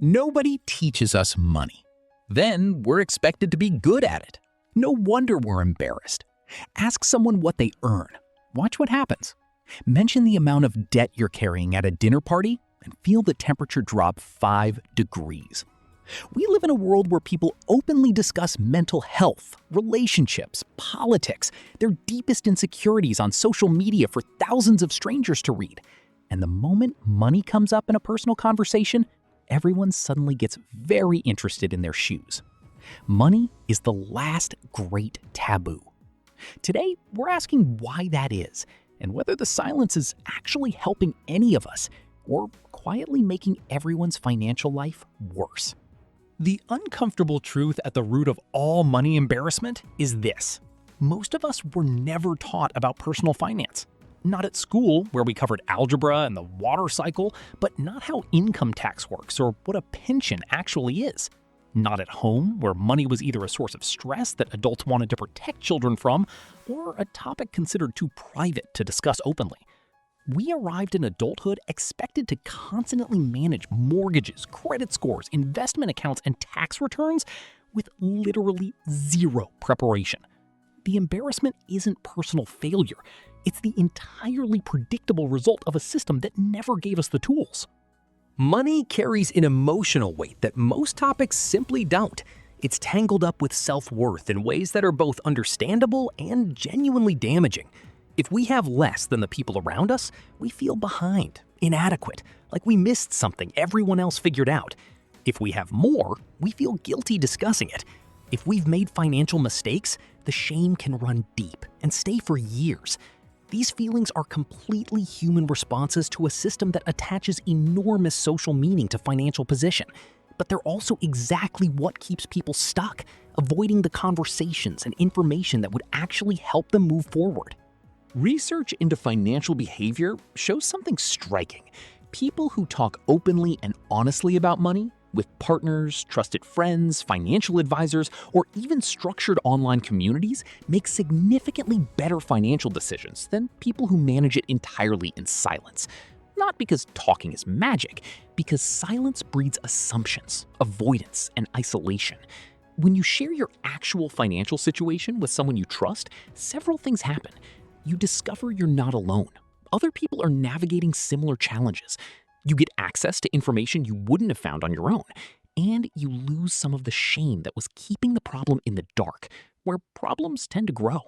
Nobody teaches us money. Then we're expected to be good at it. No wonder we're embarrassed. Ask someone what they earn. Watch what happens. Mention the amount of debt you're carrying at a dinner party and feel the temperature drop 5 degrees. We live in a world where people openly discuss mental health, relationships, politics, their deepest insecurities on social media for thousands of strangers to read. And the moment money comes up in a personal conversation, everyone suddenly gets very interested in their shoes. Money is the last great taboo. Today, we're asking why that is, and whether the silence is actually helping any of us, or quietly making everyone's financial life worse. The uncomfortable truth at the root of all money embarrassment is this. Most of us were never taught about personal finance. Not at school, where we covered algebra and the water cycle, but not how income tax works or what a pension actually is. Not at home, where money was either a source of stress that adults wanted to protect children from, or a topic considered too private to discuss openly. We arrived in adulthood expected to constantly manage mortgages, credit scores, investment accounts, and tax returns with literally zero preparation. The embarrassment isn't personal failure. It's the entirely predictable result of a system that never gave us the tools. Money carries an emotional weight that most topics simply don't. It's tangled up with self-worth in ways that are both understandable and genuinely damaging. If we have less than the people around us, we feel behind, inadequate, like we missed something everyone else figured out. If we have more, we feel guilty discussing it. If we've made financial mistakes, the shame can run deep and stay for years. These feelings are completely human responses to a system that attaches enormous social meaning to financial position. But they're also exactly what keeps people stuck, avoiding the conversations and information that would actually help them move forward. Research into financial behavior shows something striking. People who talk openly and honestly about money, with partners, trusted friends, financial advisors, or even structured online communities, make significantly better financial decisions than people who manage it entirely in silence. Not because talking is magic, because silence breeds assumptions, avoidance, and isolation. When you share your actual financial situation with someone you trust, several things happen. You discover you're not alone. Other people are navigating similar challenges. You get access to information you wouldn't have found on your own. And you lose some of the shame that was keeping the problem in the dark, where problems tend to grow.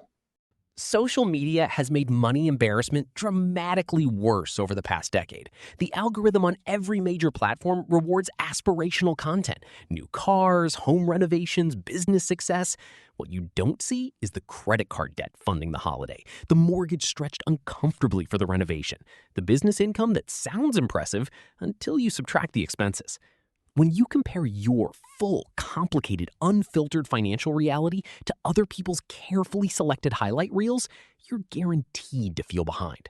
Social media has made money embarrassment dramatically worse over the past decade. The algorithm on every major platform rewards aspirational content: new cars, home renovations, business success. What you don't see is the credit card debt funding the holiday, the mortgage stretched uncomfortably for the renovation, the business income that sounds impressive until you subtract the expenses. When you compare your full, complicated, unfiltered financial reality to other people's carefully selected highlight reels, you're guaranteed to feel behind.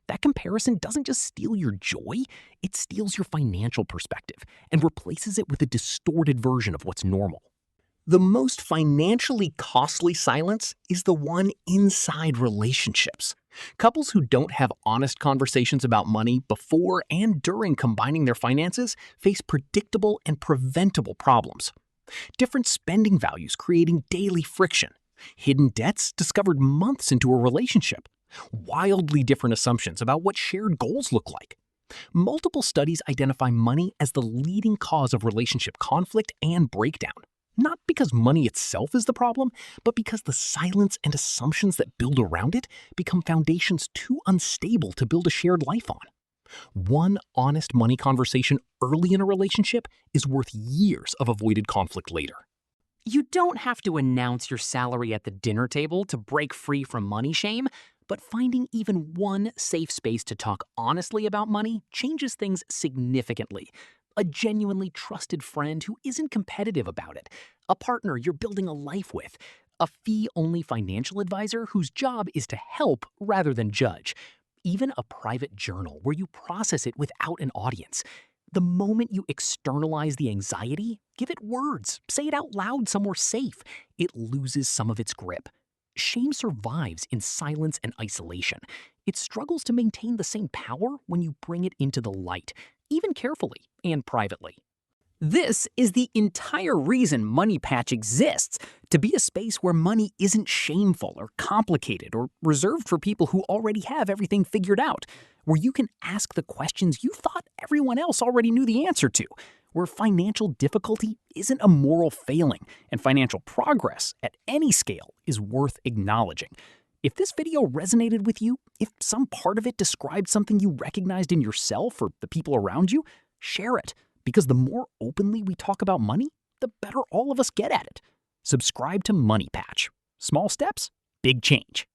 That comparison doesn't just steal your joy, it steals your financial perspective and replaces it with a distorted version of what's normal. The most financially costly silence is the one inside relationships. Couples who don't have honest conversations about money before and during combining their finances face predictable and preventable problems. Different spending values creating daily friction. Hidden debts discovered months into a relationship. Wildly different assumptions about what shared goals look like. Multiple studies identify money as the leading cause of relationship conflict and breakdown. Not because money itself is the problem, but because the silence and assumptions that build around it become foundations too unstable to build a shared life on. One honest money conversation early in a relationship is worth years of avoided conflict later. You don't have to announce your salary at the dinner table to break free from money shame, but finding even one safe space to talk honestly about money changes things significantly. A genuinely trusted friend who isn't competitive about it, a partner you're building a life with, a fee-only financial advisor whose job is to help rather than judge, even a private journal where you process it without an audience. The moment you externalize the anxiety, give it words, say it out loud somewhere safe, it loses some of its grip. Shame survives in silence and isolation. It struggles to maintain the same power when you bring it into the light, even carefully and privately. This is the entire reason MoneyPatch exists, to be a space where money isn't shameful or complicated or reserved for people who already have everything figured out, where you can ask the questions you thought everyone else already knew the answer to, where financial difficulty isn't a moral failing and financial progress at any scale is worth acknowledging. If this video resonated with you, if some part of it described something you recognized in yourself or the people around you, share it. Because the more openly we talk about money, the better all of us get at it. Subscribe to MoneyPatch. Small steps, big change.